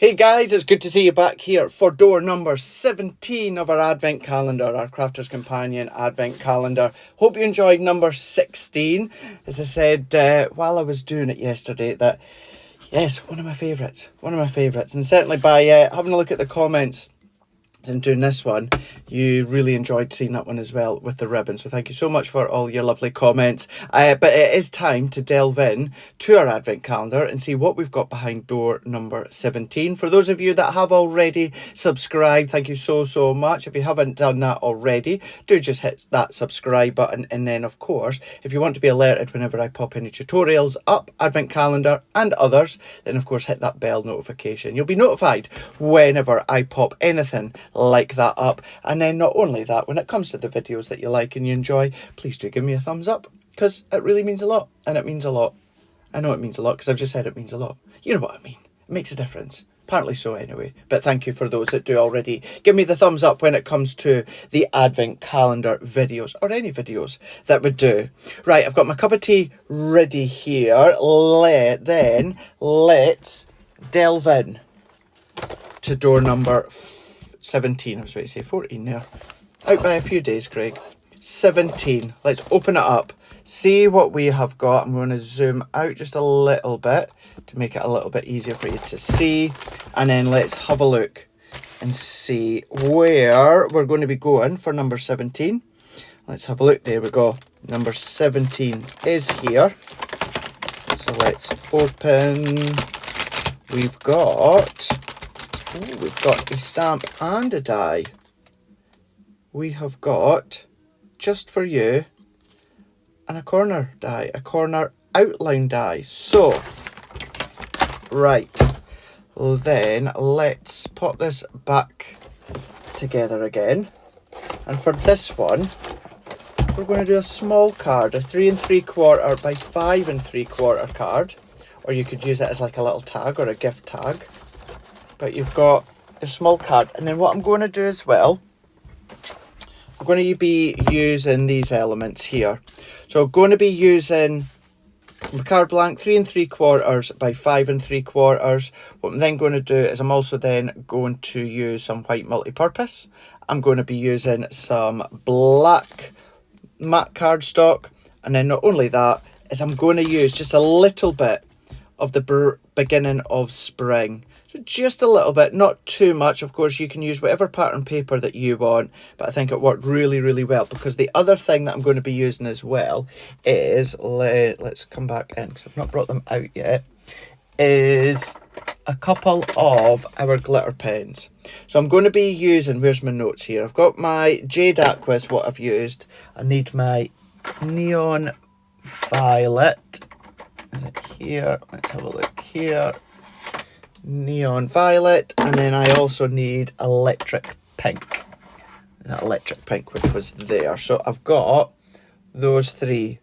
Hey guys, it's good to see you back here for door number 17 of our advent calendar, our Crafter's Companion advent calendar. Hope you enjoyed number 16. As I said while I was doing it yesterday, that yes, one of my favourites, and certainly by having a look at the comments and doing this one, you really enjoyed seeing that one as well with the ribbon. So thank you so much for all your lovely comments. But it is time to delve in to our advent calendar and see what we've got behind door number 17. For those of you that have already subscribed, thank you so much. If you haven't done that already, do just hit that subscribe button. And then of course, if you want to be alerted whenever I pop any tutorials up, advent calendar and others, then of course hit that bell notification. You'll be notified whenever I pop anything like that up. And then not only that, when it comes to the videos that you like and you enjoy, please do give me a thumbs up, because it really means a lot. And it means a lot. I know it means a lot because I've just said it means a lot. You know what I mean. It makes a difference. Apparently so anyway. But thank you for those that do already give me the thumbs up when it comes to the advent calendar videos, or any videos that would do. Right, I've got my cup of tea ready here. Let's delve in to door number 17. I was about to say 14 there. Out by a few days, Craig. 17. Let's open it up. See what we have got. I'm going to zoom out just a little bit to make it a little bit easier for you to see. And then let's have a look and see where we're going to be going for number 17. Let's have a look. There we go. Number 17 is here. So let's open. We've got a stamp and a die. We have got, just for you, and a corner die, a corner outline die. So, right, then let's pop this back together again. And for this one, we're going to do a small card, a 3 3/4 by 5 3/4 card. Or you could use it as like a little tag or a gift tag. But you've got a small card. And then what I'm going to do as well, I'm going to be using these elements here. So I'm going to be using my card blank, 3 3/4 by 5 3/4. What I'm then going to do is I'm also then going to use some white multi-purpose. I'm going to be using some black matte cardstock. And then not only that, is I'm going to use just a little bit of the beginning of spring. So just a little bit, not too much. Of course, you can use whatever pattern paper that you want, but I think it worked really well, because the other thing that I'm going to be using as well is, let's come back in because I've not brought them out yet, is a couple of our glitter pens. So I'm going to be using, where's my notes here? I've got my Jade Aqua is what I've used. I need my Neon Violet. Is it here? Let's have a look here. Neon Violet, and then I also need Electric Pink. That Electric Pink, which was there. So I've got those three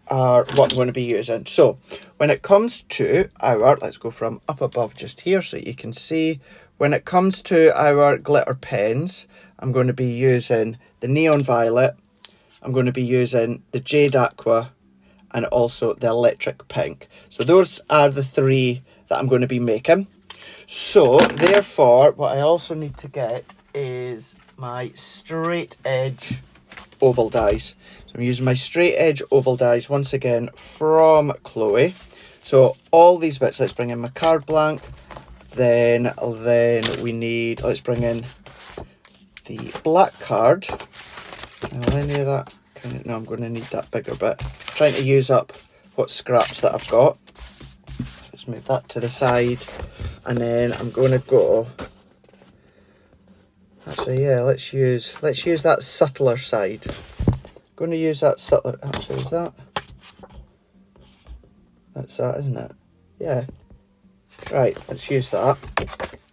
are what I'm going to be using. So when it comes to our, let's go from up above just here so you can see. When it comes to our glitter pens, I'm going to be using the Neon Violet. I'm going to be using the Jade Aqua, and also the Electric Pink. So those are the three that I'm going to be making. So therefore, what I also need to get is my straight edge oval dies. So I'm using my straight edge oval dies once again from Chloe. So all these bits, let's bring in my card blank. Then we need, let's bring in the black card. Now any of that, no, I'm going to need that bigger bit. Trying to use up what scraps that I've got. So let's move that to the side, and then I'm going to go. Actually, yeah, let's use that subtler side. I'm going to use that subtler. Actually, is that? That's that, isn't it? Yeah. Right. Let's use that.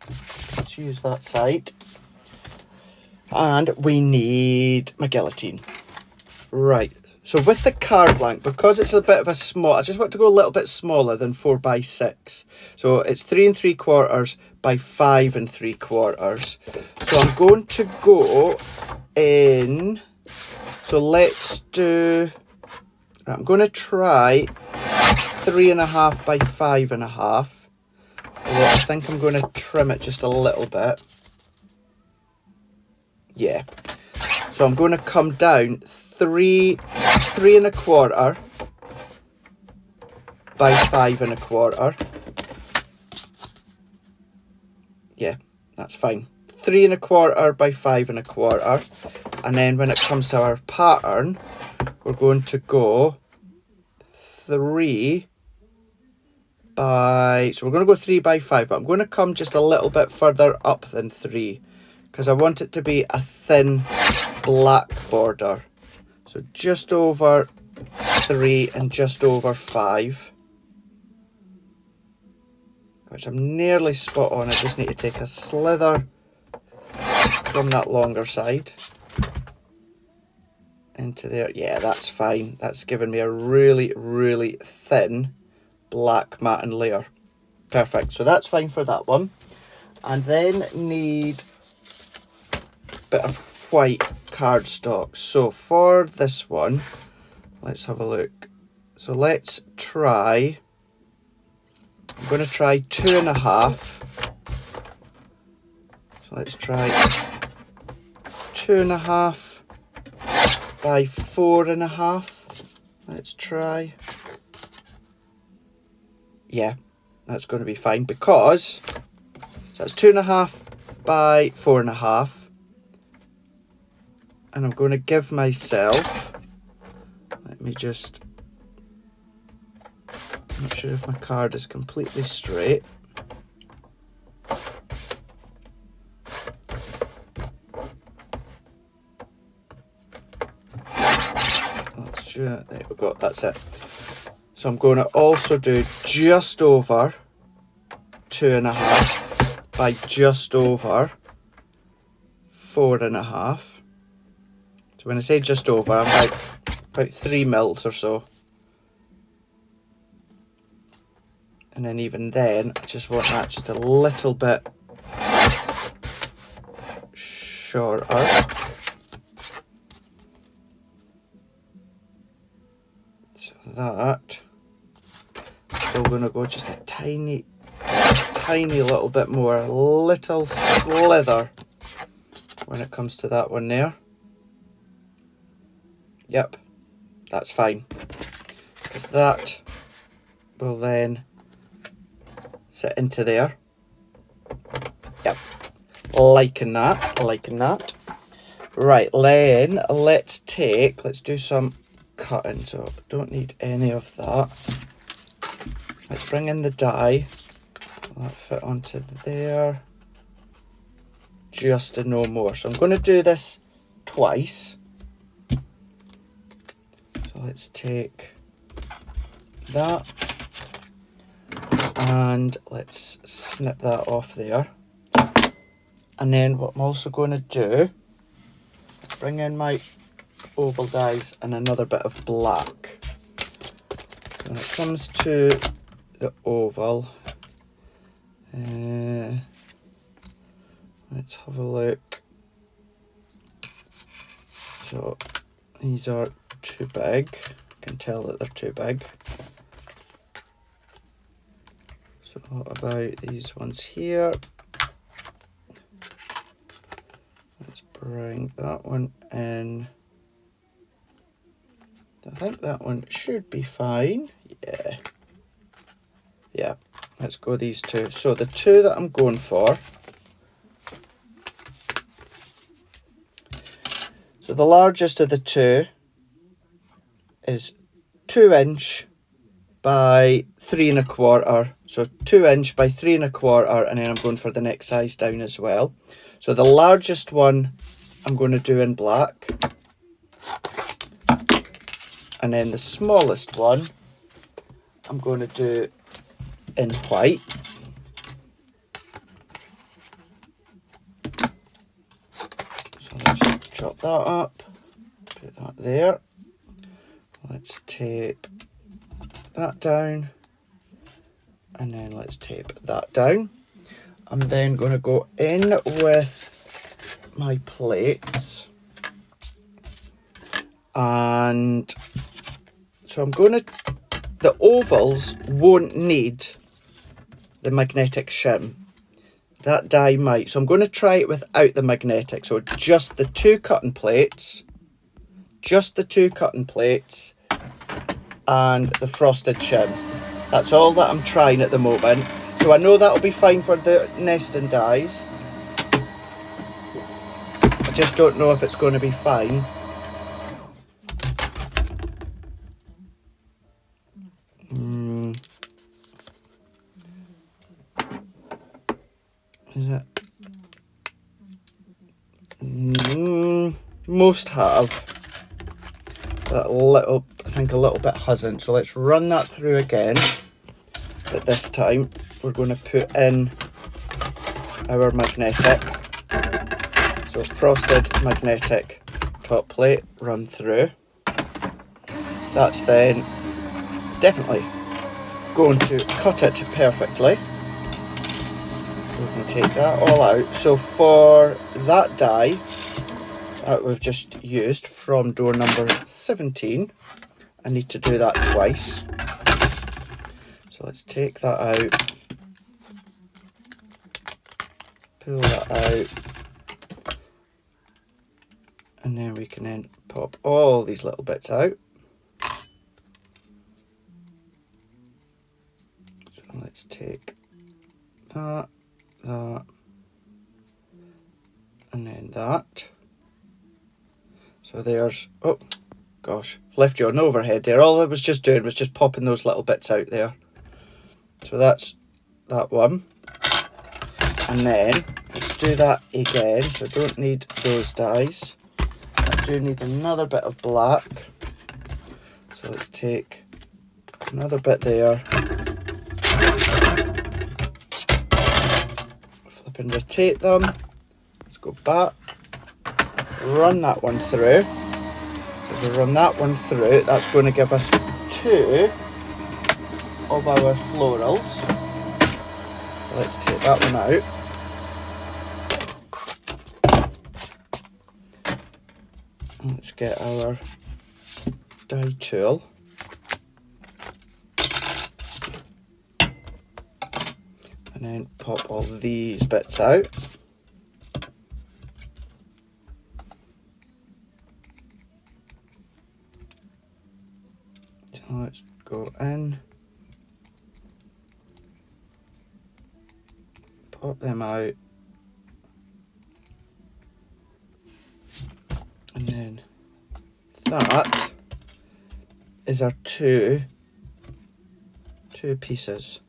Let's use that side, and we need my guillotine. Right. So with the card blank, because it's a bit of a small, I just want to go a little bit smaller than 4 by 6. So it's 3 3/4 by 5 3/4. So I'm going to go in. So let's do. I'm going to try 3.5 by 5.5. what, I think I'm going to trim it just a little bit. Yeah. So I'm going to come down 3 1/4 by 5 1/4. Yeah, that's fine. 3 1/4 by 5 1/4. And then when it comes to our pattern, we're going to go 3 by, so we're going to go 3 by 5, but I'm going to come just a little bit further up than 3 because I want it to be a thin black border. So just over 3 and just over 5, which I'm nearly spot on. I just need to take a slither from that longer side into there. Yeah, that's fine. That's given me a really, really thin black matte layer. Perfect. So that's fine for that one. And then need a bit of white cardstock. So for this one, let's have a look. So let's try, I'm going to try 2.5. So let's try 2.5 by 4.5. Let's try. Yeah, that's going to be fine because so that's 2.5 by 4.5. And I'm going to give myself, let me just, I'm not sure if my card is completely straight. There we go, that's it. So I'm going to also do just over 2.5 by just over 4.5. So when I say just over, I'm about 3 mils or so. And then even then, I just want that just a little bit shorter. So that, still going to go just a tiny little bit more, a little slither when it comes to that one there. Yep, that's fine, because that will then sit into there. Yep, liking that. Right, then let's do some cutting, so don't need any of that. Let's bring in the die. That fit onto there. Just to no more. So I'm going to do this twice. So let's take that and let's snip that off there. And then what I'm also going to do is bring in my oval dies and another bit of black. When it comes to the oval, let's have a look. So these are too big. I can tell that they're too big. So what about these ones here? Let's bring that one in. I think that one should be fine. Yeah, let's go these two. So the two that I'm going for, so the largest of the two is 2 inch by 3 1/4. So 2 inch by 3 1/4, and then I'm going for the next size down as well. So the largest one I'm going to do in black, and then the smallest one I'm going to do in white. So let's chop that up, put that there. Let's tape that down, and then let's tape that down. I'm then going to go in with my plates, and so I'm going to, the ovals won't need the magnetic shim. That die might. So I'm going to try it without the magnetic. So just the two cutting plates. Just the two cutting plates. And the frosted shim. That's all that I'm trying at the moment. So I know that'll be fine for the nesting dies. I just don't know if it's going to be fine. Is it? Most have. That little, I think a little bit hasn't. So let's run that through again. But this time we're going to put in our magnetic. So frosted magnetic top plate, run through. That's then definitely going to cut it perfectly. We're going to take that all out. So for that die that we've just used from door number 17, I need to do that twice. So let's take that out, pull that out, and then we can then pop all these little bits out. So let's take that, that, and then that. So there's, oh gosh, left you on overhead there. All I was just doing was just popping those little bits out there. So that's that one. And then let's do that again. So I don't need those dies. I do need another bit of black. So let's take another bit there. Flip and rotate them. Let's go back. Run that one through. So if we run that one through, that's going to give us two of our florals. So let's take that one out. Let's get our die tool. And then pop all these bits out. So let's go in. Pop them out. And then that is our two pieces.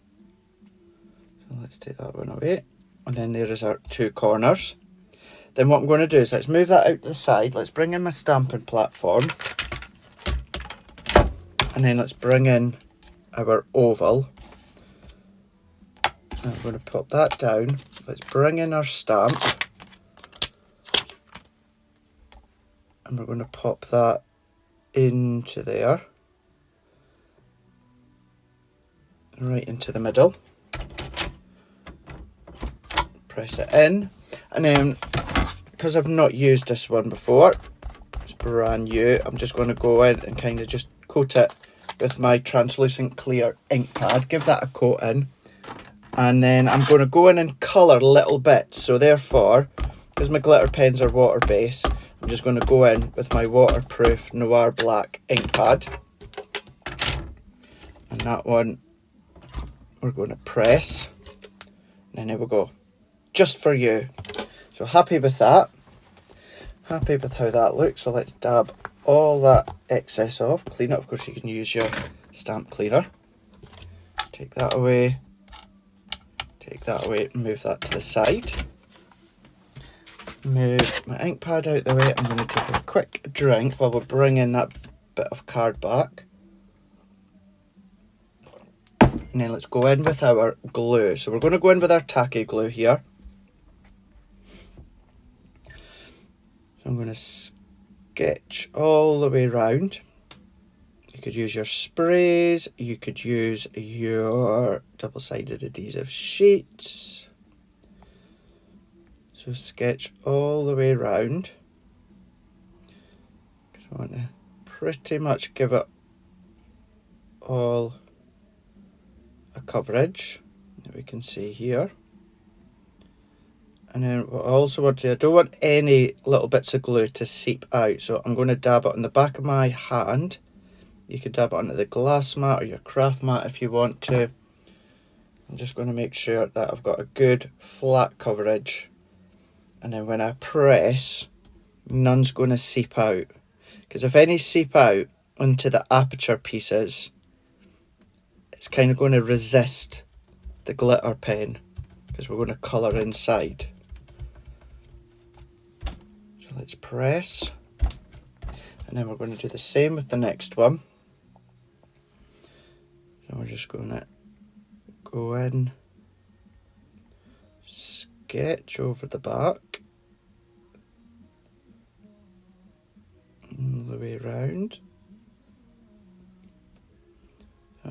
So let's take that one away. And then there is our two corners. Then what I'm going to do is let's move that out to the side. Let's bring in my stamping platform. And then let's bring in our oval. And I'm going to pop that down. Let's bring in our stamp. And we're going to pop that into there. Right into the middle. Press it in. And then, because I've not used this one before, it's brand new, I'm just going to go in and kind of just coat it with my translucent clear ink pad. Give that a coat in. And then I'm going to go in and colour little bits. So therefore, because my glitter pens are water based, I'm just going to go in with my waterproof Noir Black ink pad. And that one we're going to press. And then there we go. Just for you. So happy with that. Happy with how that looks. So let's dab all that excess off. Clean it. Of course you can use your stamp cleaner. Take that away. Take that away and move that to the side. Move my ink pad out the way. I'm going to take a quick drink while we're bringing that bit of card back. And then let's go in with our glue. So we're going to go in with our tacky glue here. So I'm going to sketch all the way around. You could use your sprays. You could use your double-sided adhesive sheets. So sketch all the way around. I want to pretty much give it all a coverage. that we can see here. And then what I also want to, I don't want any little bits of glue to seep out, so I'm going to dab it on the back of my hand. You could dab it onto the glass mat or your craft mat if you want to. I'm just going to make sure that I've got a good flat coverage, and then when I press, none's going to seep out, because if any seep out into the aperture pieces, it's kind of going to resist the glitter pen, because we're going to colour inside. So let's press, and then we're going to do the same with the next one. So we're just going to go in, sketch over the back, all the way around,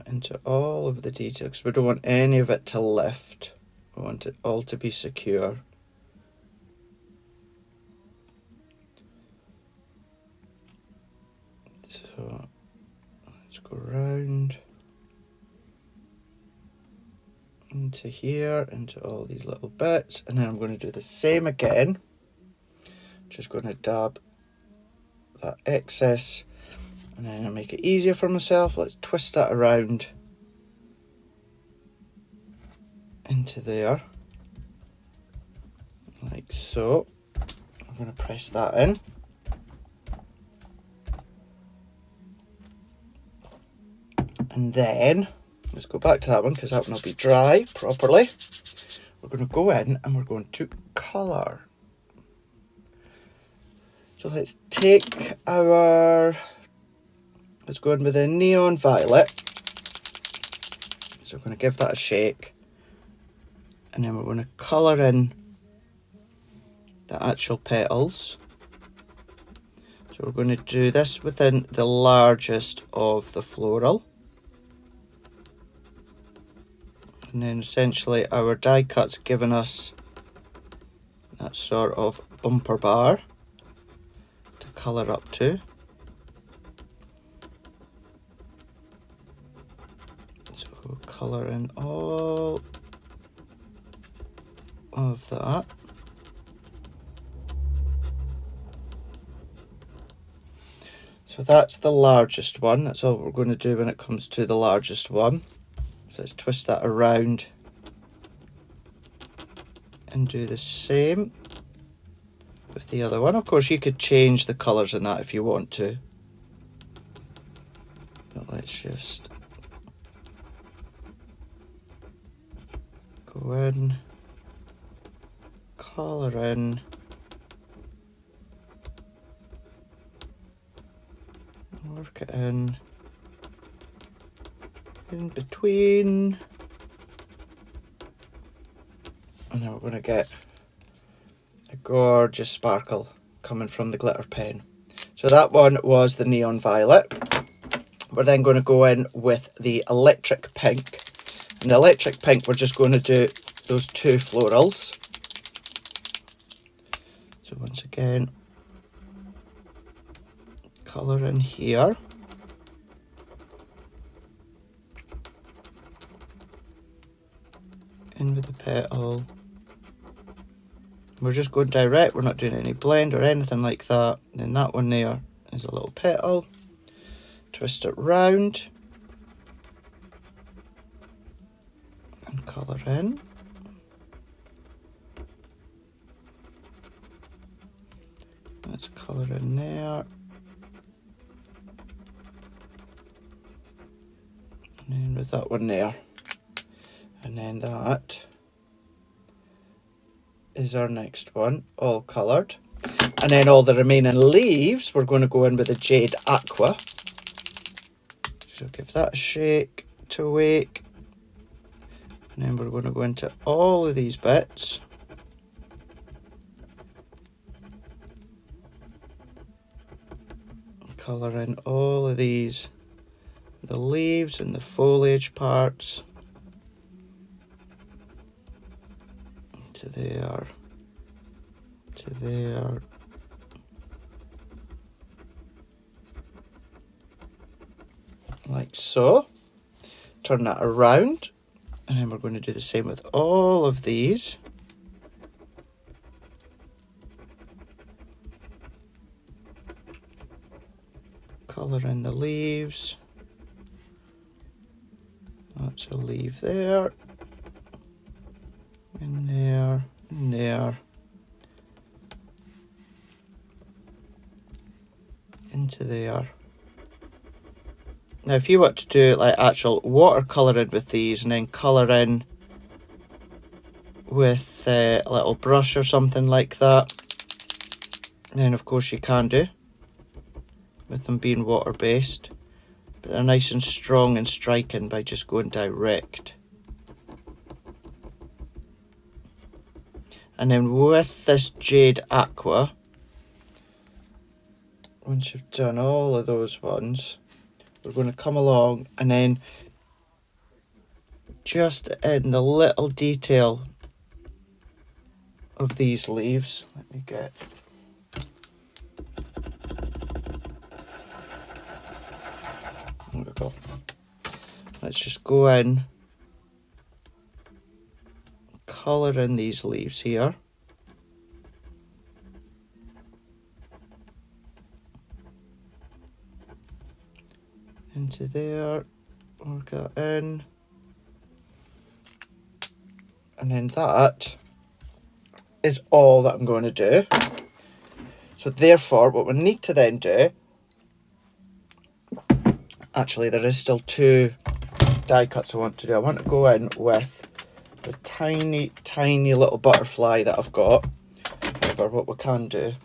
into all of the details, because we don't want any of it to lift. We want it all to be secure. So let's go round into here, into all these little bits, and then I'm going to do the same again. Just going to dab that excess, and then I'll make it easier for myself. Let's twist that around into there, like so. I'm going to press that in. And then, let's go back to that one, because that one will be dry properly. We're going to go in and we're going to colour. So let's take our, let's go in with a neon violet. So we're going to give that a shake. And then we're going to colour in the actual petals. So we're going to do this within the largest of the floral. And then essentially our die cut's given us that sort of bumper bar to colour up to. So we'll colour in all of that. So that's the largest one. That's all we're going to do when it comes to the largest one. So let's twist that around and do the same with the other one. Of course, you could change the colours in that if you want to. But let's just go in, colour in, work it in between, and then we're going to get a gorgeous sparkle coming from the glitter pen. So that one was the neon violet. We're then going to go in with the electric pink, and the electric pink we're just going to do those two florals. So once again, colour in here. In with the petal. We're just going direct, we're not doing any blend or anything like that. Then that one there is a little petal. Twist it round and colour in. Let's colour in there. And then with that one there. And then that is our next one, all coloured. And then all the remaining leaves, we're going to go in with a Jade Aqua. So give that a shake to wake. And then we're going to go into all of these bits. Colour in all of these, the leaves and the foliage parts. To there, to there, like so. Turn that around And then we're going to do the same with all of these. Colour in the leaves. That's a leaf there. In there, in there. Into there. Now if you want to do like actual watercolouring with these and then colour in with a little brush or something like that, then of course you can do, with them being water based, but they're nice and strong and striking by just going direct. And then with this Jade Aqua, once you've done all of those ones, we're going to come along and then just in the little detail of these leaves, let me get, there we go. Let's just go in, colour in these leaves here. Into there, work that in. And then that is all that I'm going to do. So therefore, what we need to then do, actually there is still 2 die cuts I want to do. I want to go in with the tiny, tiny little butterfly that I've got. However, what we can do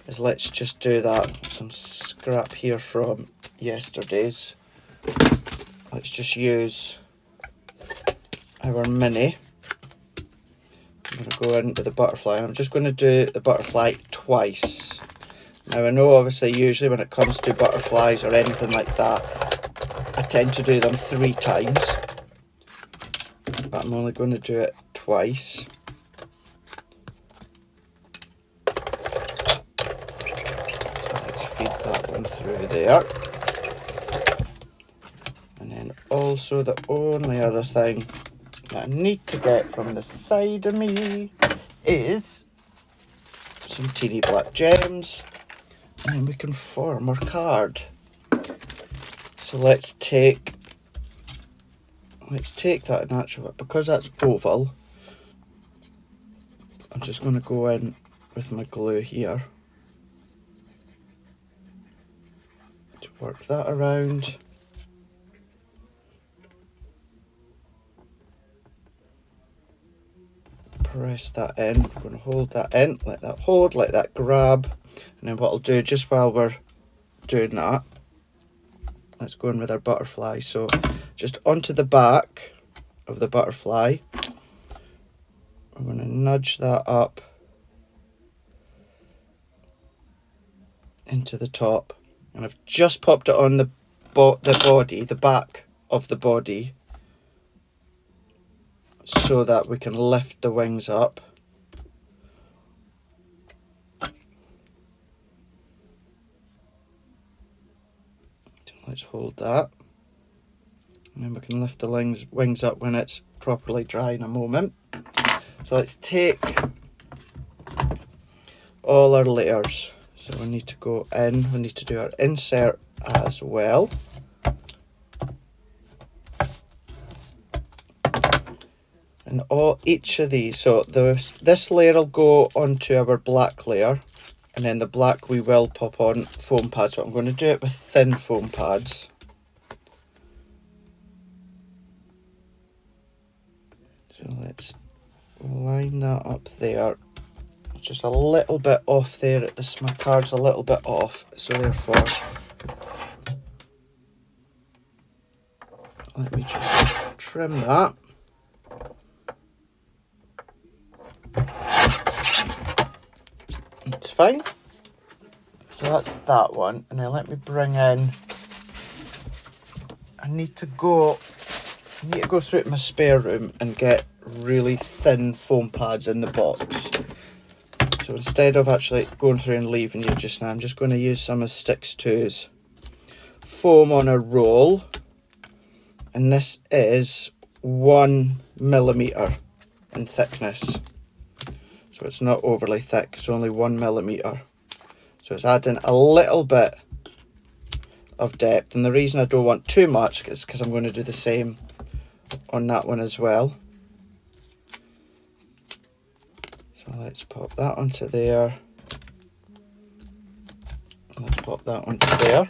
is let's just do that. Some scrap here from yesterday's. Let's just use our mini. I'm going to go in with the butterfly. I'm just going to do the butterfly twice. Now I know obviously usually when it comes to butterflies or anything like that, I tend to do them 3 times. But I'm only going to do it twice. So let's feed that one through there. And then also the only other thing that I need to get from the side of me is some teeny black gems, and then we can form our card. So let's take that in actual, because that's oval, I'm just going to go in with my glue here to work that around. Press that in. I'm going to hold that in, let that hold, let that grab, and then what I'll do just while we're doing that, let's go in with our butterfly. So just onto the back of the butterfly, I'm going to nudge that up into the top, and I've just popped it on the body, the back of the body, so that we can lift the wings up. Let's hold that, and then we can lift the wings up when it's properly dry in a moment. So let's take all our layers. So we need to go in, we need to do our insert as well. And each of these, so this layer will go onto our black layer, and then the black we will pop on foam pads, but I'm going to do it with thin foam pads. So let's line that up there. It's just a little bit off there, my card's a little bit off, so therefore let me just trim that. It's fine. So that's that one, and then let me bring in, I need to go through to my spare room and get really thin foam pads in the box. So instead of actually going through and leaving you just now, I'm just going to use some of Stix2's foam on a roll, and this is 1mm in thickness. So it's not overly thick, it's only 1mm. So it's adding a little bit of depth, and the reason I don't want too much is because I'm going to do the same on that one as well. So let's pop that onto there. Let's pop that onto there.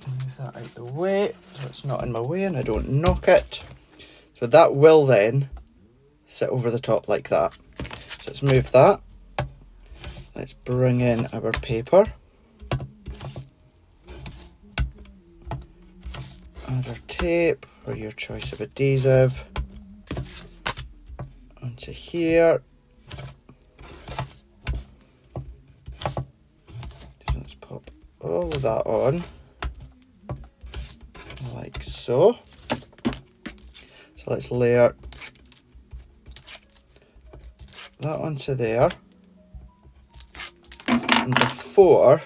Move that out the way so it's not in my way and I don't knock it. So that will then sit over the top like that. So let's move that. Let's bring in our paper. Add our tape or your choice of adhesive onto here. So let's pop all of that on like so. So let's layer that onto there. And before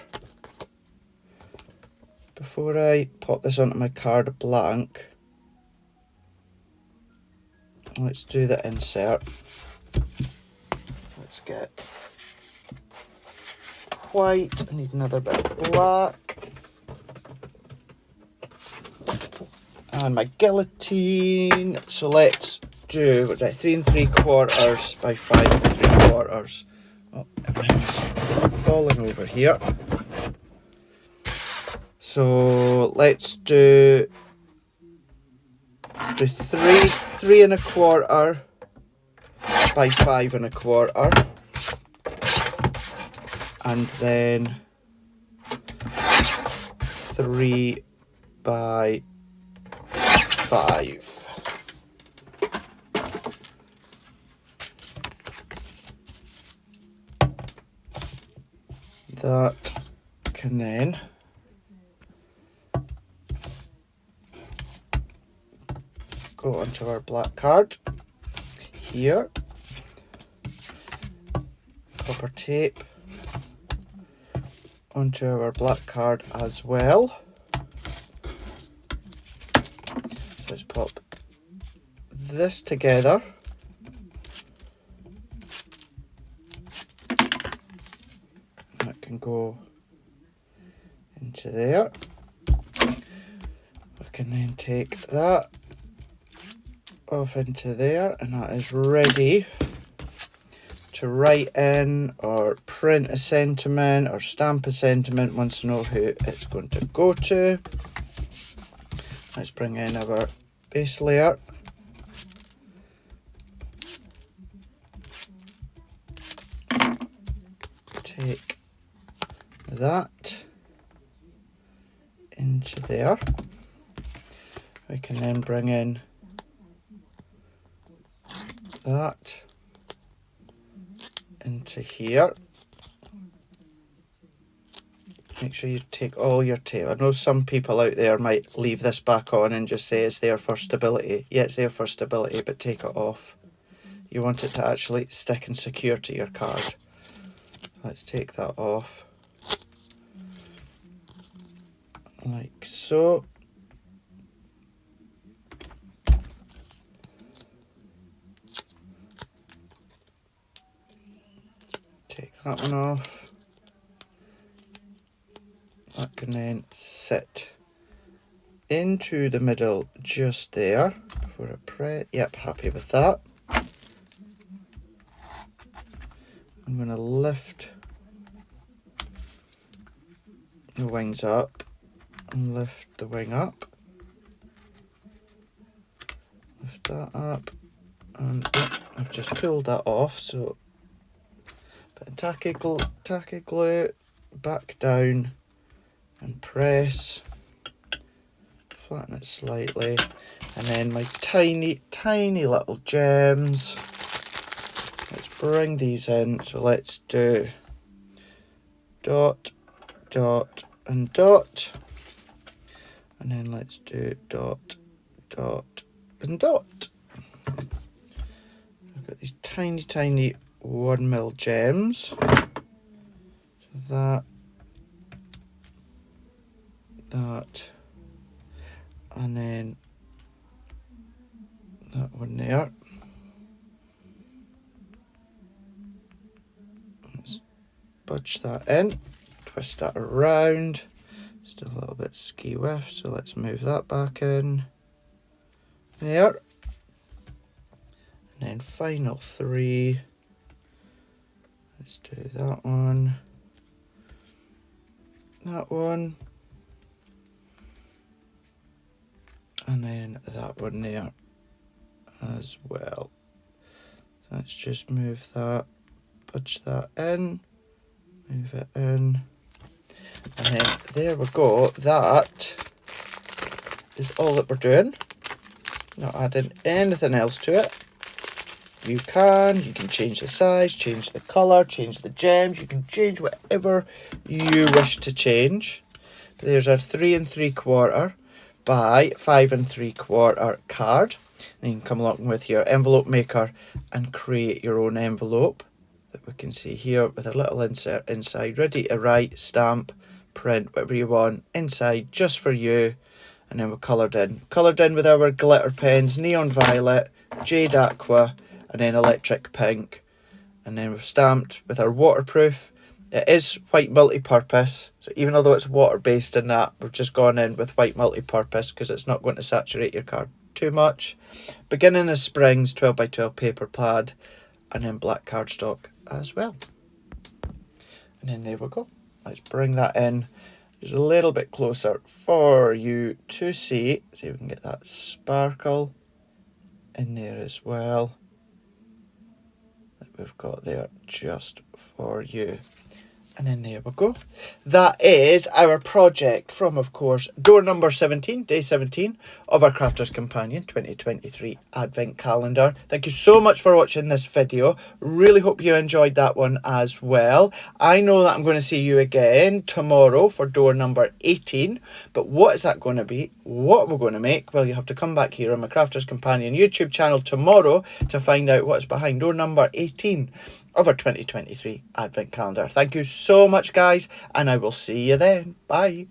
I pop this onto my card blank, let's do the insert. Let's get white. I need another bit of black. And my guillotine. So let's do, what's that, 3 3/4 by 5 3/4. Oh, everything's falling over here. So let's do 3 3/4 by 5 1/4, and then 3 by 5. That can then go onto our black card here. Copper tape onto our black card as well. So let's pop this together. That can go into there. We can then take that off into there, and that is ready to write in or print a sentiment or stamp a sentiment once I know who it's going to go to. Let's bring in our base layer. Take that into there. We can then bring in that into here. Make sure you take all your tape. I know some people out there might leave this back on and just say it's there for stability. Yeah, it's there for stability, but take it off. You want it to actually stick and secure to your card. Let's take that off. Like so. Take that one off. That can then sit into the middle just there for a press. Yep, happy with that. I'm going to lift the wings up and lift the wing up. Lift that up, and I've just pulled that off, so a bit of tacky glue, back down and press, flatten it slightly, and then my tiny little gems. Let's bring these in. So let's do dot, dot, and dot, and then let's do dot, dot, and dot. I've got these tiny 1mm gems. So that, And then that one there. Let's budge that in, twist that around. Still a little bit ski-whiff, so let's move that back in. There. And then final 3. Let's do that one. That one. And then that one there as well. So let's just move that, budge that in, move it in. And then there we go. That is all that we're doing. Not adding anything else to it. You can change the size, change the colour, change the gems. You can change whatever you wish to change. There's our 3 3/4 by 5 3/4 card. And you can come along with your envelope maker and create your own envelope that we can see here with a little insert inside, ready to write, stamp, print, whatever you want, inside just for you. And then we're coloured in with our glitter pens, neon violet, jade aqua, and then electric pink. And then we've stamped with our waterproof. It is white multi-purpose, so even although it's water-based in that, we've just gone in with white multi-purpose because it's not going to saturate your card too much. Beginning of springs, 12 by 12 paper pad, and then black cardstock as well. And then there we go. Let's bring that in just a little bit closer for you to see. See if we can get that sparkle in there as well that we've got there just for you. And then there we go. That is our project from, of course, door number 17, day 17 of our Crafter's Companion 2023 Advent Calendar. Thank you so much for watching this video. Really hope you enjoyed that one as well. I know that I'm going to see you again tomorrow for door number 18. But what is that going to be? What we're going to make? Well, you have to come back here on my Crafter's Companion YouTube channel tomorrow to find out what's behind door number 18 of our 2023 Advent Calendar. Thank you so much, guys, and I will see you then. Bye.